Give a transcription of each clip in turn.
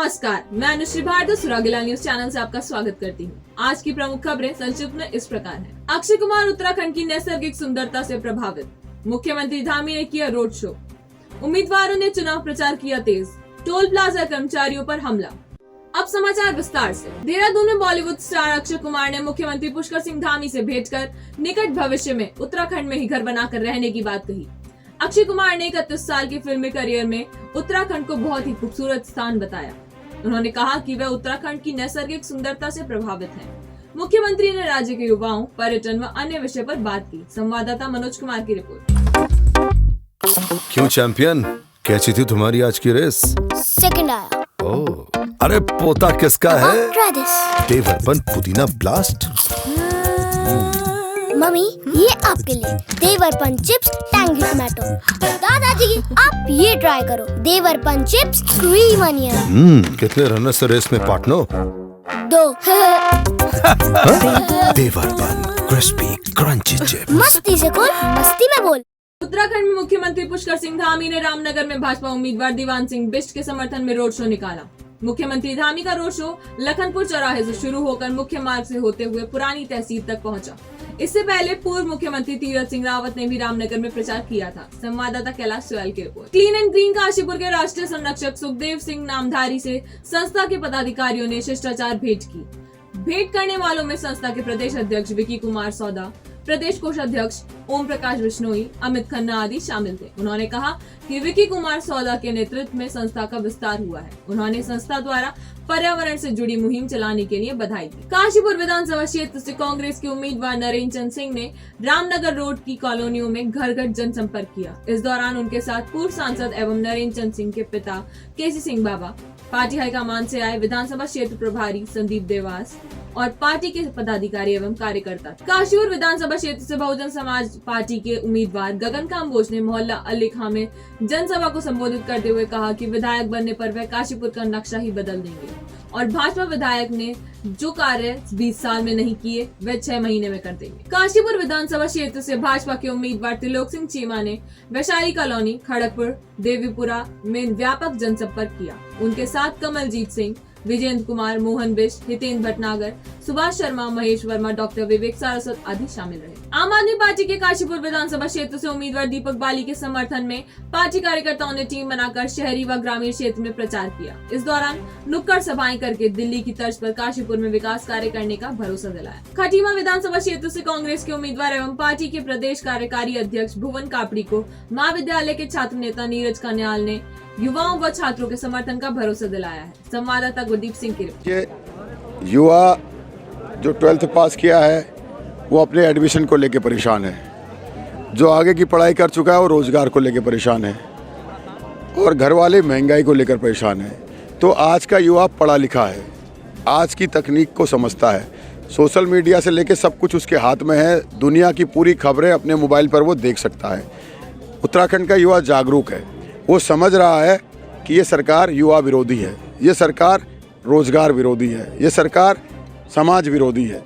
नमस्कार, मैं Anushree Bharti सुरागिला news channel से आपका स्वागत करती हूँ। आज की प्रमुख खबरें संक्षिप्त में इस प्रकार हैं। अक्षय कुमार उत्तराखंड की नैसर्गिक सुंदरता से प्रभावित, मुख्यमंत्री धामी ने किया रोड शो, उम्मीदवारों ने चुनाव प्रचार किया तेज, टोल प्लाजा कर्मचारियों पर हमला। अब समाचार विस्तार से। देहरादून में बॉलीवुड स्टार अक्षय कुमार ने मुख्यमंत्री पुष्कर सिंह धामी से भेंट कर निकट भविष्य में उत्तराखंड में ही घर बनाकर रहने की बात कही। अक्षय कुमार ने 31 साल की फिल्मी करियर में उत्तराखंड को बहुत ही खूबसूरत स्थान बताया। उन्होंने कहा कि वह उत्तराखंड की नैसर्गिक सुंदरता से प्रभावित हैं। मुख्यमंत्री ने राज्य के युवाओं, पर्यटन व अन्य विषय पर बात की। संवाददाता मनोज कुमार की रिपोर्ट। क्यों चैंपियन, कैसी थी तुम्हारी आज की रेस? सेकंड आया। ओह, अरे पोता किसका है? Try this। देवरपन पुदीना ब्लास्ट। मम्मी, ये आपके लिए देवरपन चिप्स टैंगी टमाटो। दादाजी, आप ये ट्राई करो, देवरपन चिप्स क्रीम अनियन। कितने रनर से रेस में partner? 2। Devarpan crispy crunchy chips. मस्ती से बोल, मस्ती में बोल। उत्तराखंड में मुख्यमंत्री पुष्कर सिंह धामी ने रामनगर में भाजपा उम्मीदवार दीवान सिंह बिष्ट के समर्थन में रोड शो निकाला। मुख्यमंत्री धामी का रोड शो लखनपुर चौराहे से शुरू होकर मुख्य मार्ग से होते हुए पुरानी तहसील तक पहुंचा। इससे पहले पूर्व मुख्यमंत्री तीरथ सिंह रावत ने भी रामनगर में प्रचार किया था। संवाददाता कैलाश सोयल की report. Clean and green Kashipur के राष्ट्रीय संरक्षक सुखदेव सिंह नामधारी से संस्था के पदाधिकारियों ने शिष्टाचार भेंट की। भेंट करने वालों में संस्था के प्रदेश अध्यक्ष विकी कुमार सौदा, प्रदेश कोषाध्यक्ष ओम प्रकाश बिश्नोई, अमित खन्ना आदि शामिल थे। उन्होंने कहा कि विकी कुमार सौदा के नेतृत्व में संस्था का विस्तार हुआ है। उन्होंने संस्था द्वारा पर्यावरण से जुड़ी मुहिम चलाने के लिए बधाई दी। काशीपुर विधानसभा क्षेत्र से कांग्रेस के उम्मीदवार नरेंद्र चंद सिंह ने रामनगर रोड की कॉलोनियों में घर घर जनसंपर्क किया। इस दौरान उनके साथ पूर्व सांसद एवं नरेंद्र चंद सिंह के पिता केसी सिंह बाबा, पार्टी हाईकमान से आए विधानसभा क्षेत्र प्रभारी संदीप देवास और पार्टी के पदाधिकारी एवं कार्यकर्ता। काशीपुर विधानसभा क्षेत्र से बहुजन समाज पार्टी के उम्मीदवार गगन काम्बोज ने मोहल्ला अली खां में जनसभा को संबोधित करते हुए कहा कि विधायक बनने पर वह काशीपुर का नक्शा ही बदल देंगे और भाजपा विधायक ने जो कार्य 20 साल में नहीं किए वह 6 महीने में कर देंगे। काशीपुर विधानसभा क्षेत्र से भाजपा के उम्मीदवार त्रिलोक सिंह चीमा ने वैशाली कॉलोनी, खड़गपुर, देवीपुरा में व्यापक जनसंपर्क किया। उनके साथ कमलजीत सिंह, विजेंद्र कुमार, मोहन बिष्ट, हितेंद्र भटनागर, सुभाष शर्मा, महेश वर्मा, डॉक्टर विवेक सारस्वत आदि शामिल रहे। आम आदमी पार्टी के काशीपुर विधानसभा क्षेत्र से उम्मीदवार दीपक बाली के समर्थन में पार्टी कार्यकर्ताओं ने टीम बनाकर शहरी व ग्रामीण क्षेत्र में प्रचार किया। इस दौरान नुक्कड़ सभाएं करके दिल्ली की तर्ज पर काशीपुर में विकास कार्य करने का भरोसा दिलाया। खटीमा विधानसभा क्षेत्र से कांग्रेस के उम्मीदवार एवं पार्टी के प्रदेश कार्यकारी अध्यक्ष भुवन कापड़ी को महाविद्यालय के छात्र नेता नीरज कन्याल ने युवाओं व छात्रों के समर्थन का भरोसा दिलाया है। संवाददाता गुरदीप सिंह की रिपोर्ट। युवा जो 12th पास किया है वो अपने एडमिशन को लेके परेशान है, जो आगे की पढ़ाई कर चुका है वो रोज़गार को लेके परेशान है और घर वाले महंगाई को लेकर परेशान है। तो आज का युवा पढ़ा लिखा है, आज की तकनीक को समझता है, सोशल मीडिया से लेके सब कुछ उसके हाथ में है, दुनिया की पूरी खबरें अपने मोबाइल पर वो देख सकता है। उत्तराखंड का युवा जागरूक है, वो समझ रहा है कि ये सरकार युवा विरोधी है, ये सरकार रोजगार विरोधी है, ये सरकार समाज विरोधी है,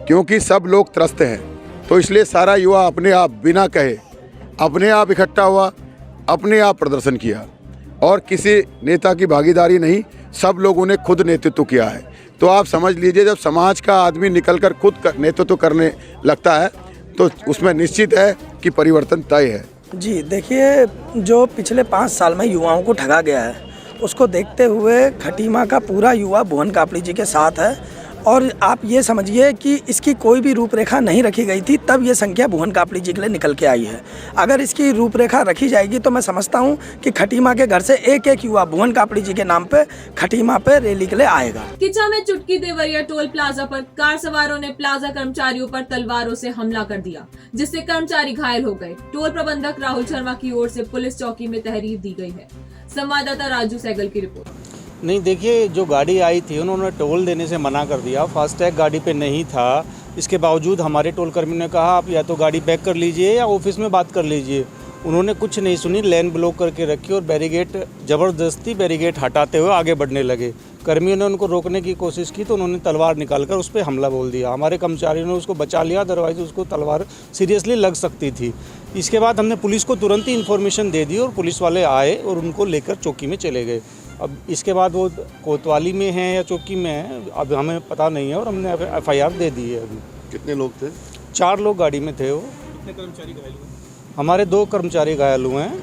क्योंकि सब लोग त्रस्त हैं। तो इसलिए सारा युवा अपने आप बिना कहे अपने आप इकट्ठा हुआ, अपने आप प्रदर्शन किया और किसी नेता की भागीदारी नहीं, सब लोगों ने खुद नेतृत्व किया है। तो आप समझ लीजिए, जब समाज का आदमी निकलकर खुद नेतृत्व करने लगता है तो उसमें निश्चित है कि परिवर्तन तय है। जी देखिए, जो पिछले 5 साल में युवाओं को ठगा गया है उसको देखते हुए खटीमा का पूरा युवा भुवन कापड़ी जी के साथ है और आप ये समझिए कि इसकी कोई भी रूपरेखा नहीं रखी गई थी, तब ये संख्या भुवन कापड़ी जी के लिए निकल के आई है। अगर इसकी रूपरेखा रखी जाएगी तो मैं समझता हूँ कि खटीमा के घर से एक एक युवा भुवन कापड़ी जी के नाम पे खटीमा पे रैली के लिए आएगा। किचा में चुटकी देवरिया टोल प्लाजा पर कार सवारों ने प्लाजा कर्मचारियों पर तलवारों से हमला कर दिया, जिससे कर्मचारी घायल हो गए। टोल प्रबंधक राहुल शर्मा की ओर से पुलिस चौकी में तहरीर दी गई है। संवाददाता राजू सहगल की रिपोर्ट। नहीं, देखिए, जो गाड़ी आई थी उन्होंने टोल देने से मना कर दिया, फास्टैग गाड़ी पे नहीं था। इसके बावजूद हमारे टोल कर्मी ने कहा आप या तो गाड़ी बैक कर लीजिए या ऑफिस में बात कर लीजिए। उन्होंने कुछ नहीं सुनी, लेन ब्लॉक करके रखी और बैरिगेट ज़बरदस्ती बैरिगेट हटाते हुए आगे बढ़ने लगे। कर्मियों ने उनको रोकने की कोशिश की तो उन्होंने तलवार निकालकर उस पर हमला बोल दिया। हमारे कर्मचारियों ने उसको बचा लिया, अदरवाइज उसको तलवार सीरियसली लग सकती थी। इसके बाद हमने पुलिस को तुरंत ही इन्फॉर्मेशन दे दी और पुलिस वाले आए और उनको लेकर चौकी में चले गए। अब इसके बाद वो कोतवाली में है या चौकी में है, अब हमें पता नहीं है, और हमने FIR दे दी है। अभी कितने लोग थे? 4 लोग गाड़ी में थे। वो कितने कर्मचारी घायल हुए? हमारे 2 कर्मचारी घायल हुए हैं,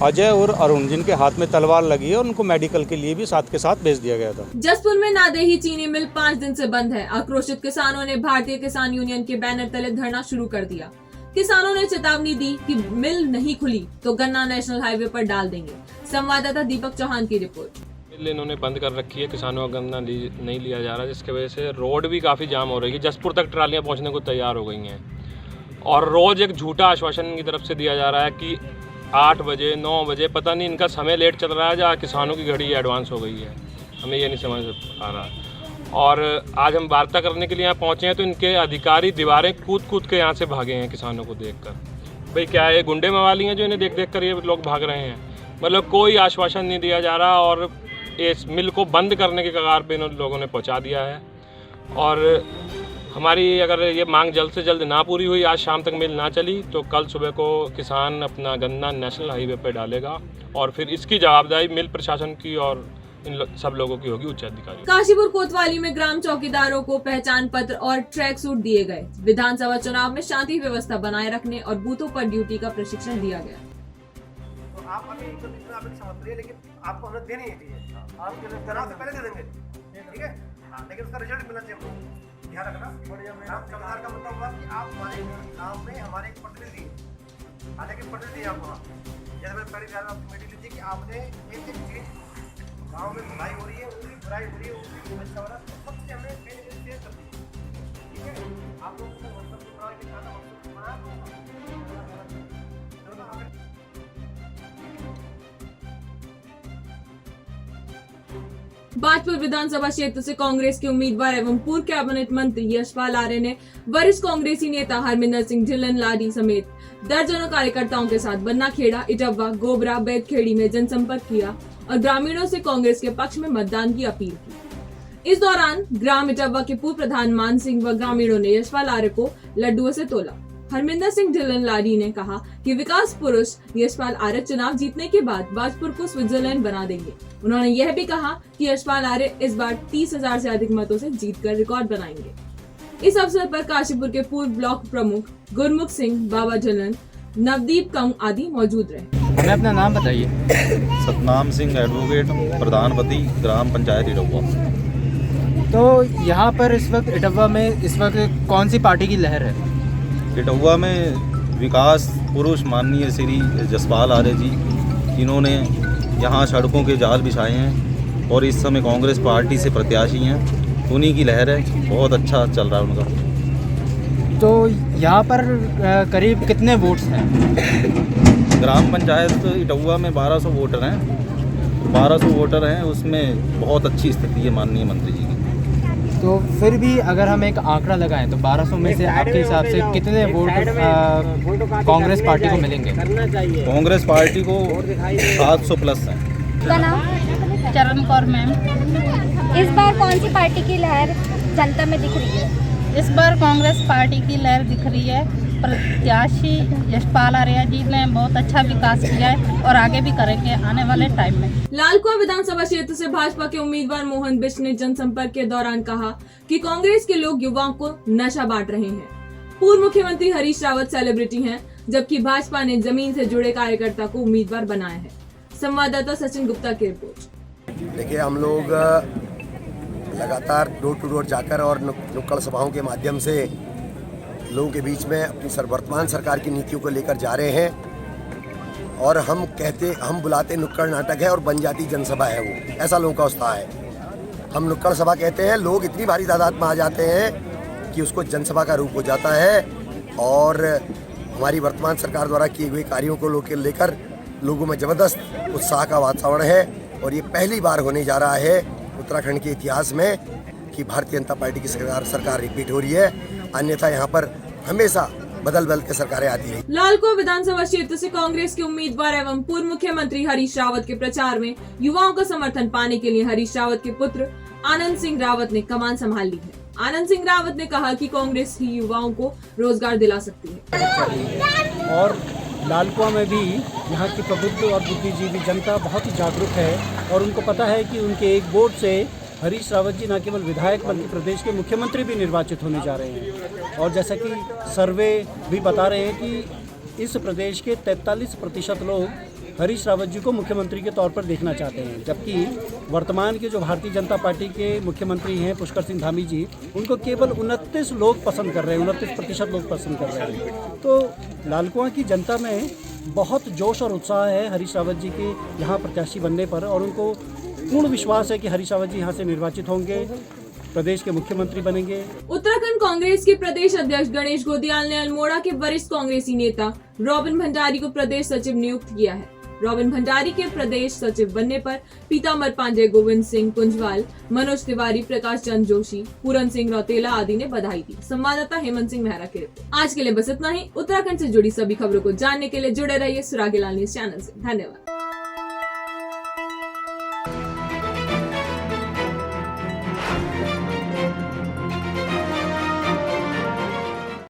अजय और अरुण, जिनके हाथ में तलवार लगी है, और उनको मेडिकल के लिए भी साथ के साथ भेज दिया गया था। जसपुर में नादेही चीनी मिल 5 दिन से बंद है। आक्रोशित किसानों ने भारतीय किसान यूनियन के बैनर तले धरना शुरू कर दिया। किसानों ने चेतावनी दी कि मिल नहीं खुली तो गन्ना नेशनल हाईवे पर डाल देंगे। संवाददाता दीपक चौहान की रिपोर्ट। मिल इन्होंने बंद कर रखी है, किसानों का गन्ना नहीं लिया जा रहा, जिसकी वजह से रोड भी काफ़ी जाम हो रही है। जसपुर तक ट्रालियाँ पहुँचने को तैयार हो गई हैं, और रोज़ एक झूठा आश्वासन की तरफ से दिया जा रहा है कि 8 बजे 9 बजे, पता नहीं इनका समय लेट चल रहा है या किसानों की घड़ी एडवांस हो गई है, हमें ये नहीं समझ आ रहा। और आज हम वार्ता करने के लिए यहाँ पहुँचे हैं तो इनके अधिकारी दीवारें कूद के यहाँ से भागे हैं किसानों को देखकर। भाई क्या है, गुंडे मवाली हैं जो इन्हें देख कर ये लोग भाग रहे हैं? मतलब कोई आश्वासन नहीं दिया जा रहा, और इस मिल को बंद करने के कगार पे इन लोगों ने पहुँचा दिया है। और हमारी अगर ये मांग जल्द से जल्द ना पूरी हुई, आज शाम तक मिल ना चली, तो कल सुबह को किसान अपना गन्ना नेशनल हाईवे पर डालेगा, और फिर इसकी जवाबदारी मिल प्रशासन की और सब लोगों की होगी, उच्च अधिकारी। काशीपुर कोतवाली में ग्राम चौकीदारों को पहचान पत्र और ट्रैक सूट दिए गए। विधानसभा चुनाव में शांति व्यवस्था बनाए रखने और बूथों पर ड्यूटी का प्रशिक्षण दिया गया। तो आप अभी समझ रही है, लेकिन आपको हमें देनी ही चाहिए। आप चुनाव से पहले दे देंगे, ठीक है, लेकिन उसका रिजल्ट मिलना चाहिए। ध्यान रखना। चौकीदार का मतलब हुआ कि आप हमारे गाँव में हमारे एक प्रतिनिधि, हालांकि प्रतिनिधि आप वहाँ, जैसे मैंने पहले आपकी मीटिंग ली थी कि आपने एक चीज गाँव में बुराई हो रही है, उनकी बुराई हो रही है, उनकी अच्छा हो रहा है, सबसे हमें शेयर कर दी, ठीक है। आप लोगों को मतलब बुराई के साथ बाजपुर विधानसभा क्षेत्र से कांग्रेस के उम्मीदवार एवं पूर्व कैबिनेट मंत्री यशपाल आर्य ने वरिष्ठ कांग्रेसी नेता हरमिंदर सिंह ढिल्लन लाडी समेत दर्जनों कार्यकर्ताओं के साथ बन्नाखेड़ा, इटव्वा, गोबरा, बैतखेड़ी में जनसंपर्क किया और ग्रामीणों से कांग्रेस के पक्ष में मतदान की अपील की। इस दौरान ग्राम इटव्वा के पूर्व प्रधान मान सिंह व ग्रामीणों ने यशपाल आर्य को लड्डुओं से तोला। हरमिंदर सिंह ढिल्लन लाडी ने कहा कि विकास पुरुष यशपाल आर्य चुनाव जीतने के बाद बाजपुर को स्विट्जरलैंड बना देंगे। उन्होंने यह भी कहा कि यशपाल आर्य इस बार 30,000 से अधिक मतों से जीतकर रिकॉर्ड बनाएंगे। इस अवसर पर काशीपुर के पूर्व ब्लॉक प्रमुख गुरमुख सिंह, बाबा झलन, नवदीप कंग आदि मौजूद रहे। हमें अपना नाम बताइए। सतनाम सिंह, एडवोकेट, प्रधानपति, ग्राम पंचायत इटव्वा। तो यहाँ पर इस वक्त इटव्वा में इस वक्त कौन सी पार्टी की लहर है? इटव्वा में विकास पुरुष माननीय श्री यशपाल आर्य जी, इन्होंने यहाँ सड़कों के जाल बिछाए हैं और इस समय कांग्रेस पार्टी से प्रत्याशी हैं, उन्हीं की लहर है। बहुत अच्छा चल रहा है उनका। तो यहाँ पर करीब कितने वोट्स हैं? ग्राम पंचायत इटव्वा में 1200 वोटर हैं। 1200 वोटर हैं, उसमें बहुत अच्छी स्थिति है माननीय मंत्री जी की। तो फिर भी अगर हम एक आंकड़ा लगाएं तो 1200 में से आपके हिसाब से कितने वोट कांग्रेस पार्टी को मिलेंगे? कांग्रेस पार्टी को 700 प्लस हैं। का नाम चरण कौर मैम। इस बार कौन सी पार्टी की लहर जनता में दिख रही है? इस बार कांग्रेस पार्टी की लहर दिख रही है। प्रत्याशी यशपाल आर्य जी ने बहुत अच्छा विकास किया है और आगे भी करेंगे आने वाले टाइम में। लालकुआं विधानसभा क्षेत्र से भाजपा के उम्मीदवार मोहन बिष्ट ने जनसंपर्क के दौरान कहा कि कांग्रेस के लोग युवाओं को नशा बांट रहे हैं। पूर्व मुख्यमंत्री हरीश रावत सेलिब्रिटी हैं, जबकि भाजपा ने जमीन से जुड़े कार्यकर्ता को उम्मीदवार बनाया है। संवाददाता सचिन गुप्ता की रिपोर्ट। देखिए, हम लोग लगातार डोर टू डोर जाकर और नुक्कड़ सभाओं के माध्यम से लोगों के बीच में अपनी वर्तमान सरकार की नीतियों को लेकर जा रहे हैं। और हम बुलाते नुक्कड़ नाटक है और बन जाती जनसभा है वो, ऐसा लोगों का उत्साह है। हम नुक्कड़ सभा कहते हैं, लोग इतनी भारी तादाद में आ जाते हैं कि उसको जनसभा का रूप हो जाता है। और हमारी वर्तमान सरकार द्वारा किए हुए कार्यों को लेकर लोगों में ज़बरदस्त उत्साह का वातावरण है। और ये पहली बार होने जा रहा है उत्तराखंड के इतिहास में कि भारतीय जनता पार्टी की सरकार रिपीट हो रही है। अन्यथा यहाँ पर हमेशा बदल के सरकारें आती रही। लालकुआं विधानसभा क्षेत्र से कांग्रेस के उम्मीदवार एवं पूर्व मुख्यमंत्री हरीश रावत के प्रचार में युवाओं का समर्थन पाने के लिए हरीश रावत के पुत्र आनंद सिंह रावत ने कमान संभाल ली है। आनंद सिंह रावत ने कहा कि कांग्रेस ही युवाओं को रोजगार दिला सकती है। और लालकुआं में भी यहाँ की प्रबुद्ध और बुद्धिजीवी जनता बहुत ही जागरूक है और उनको पता है कि उनके एक वोट से हरीश रावत जी न केवल विधायक बल्कि प्रदेश के मुख्यमंत्री भी निर्वाचित होने जा रहे हैं। और जैसा कि सर्वे भी बता रहे हैं कि इस प्रदेश के 43% लोग हरीश रावत जी को मुख्यमंत्री के तौर पर देखना चाहते हैं, जबकि वर्तमान के जो भारतीय जनता पार्टी के मुख्यमंत्री हैं पुष्कर सिंह धामी जी, उनको केवल 29 लोग पसंद कर रहे हैं, 29% लोग पसंद कर रहे हैं। तो लालकुआं की जनता में बहुत जोश और उत्साह है हरीश रावत जी के यहाँ प्रत्याशी बनने पर और उनको पूर्ण विश्वास है कि हरीश रावत जी यहाँ से निर्वाचित होंगे, प्रदेश के मुख्यमंत्री बनेंगे। उत्तराखंड कांग्रेस के प्रदेश अध्यक्ष गणेश गोदियाल ने अल्मोड़ा के वरिष्ठ कांग्रेसी नेता रॉबिन भंडारी को प्रदेश सचिव नियुक्त किया है। रॉबिन भंडारी के प्रदेश सचिव बनने पर पीताम्बर पांडे, गोविंद सिंह कुंजवाल, मनोज तिवारी, प्रकाश चंद जोशी, पूरन सिंह रौतेला आदि ने बधाई दी। संवाददाता हेमंत सिंह मेहरा की रिपोर्ट। आज के लिए बस इतना ही। उत्तराखंड से जुड़ी सभी खबरों को जानने के लिए जुड़े रहिए सुरागीलाल न्यूज चैनल से। धन्यवाद।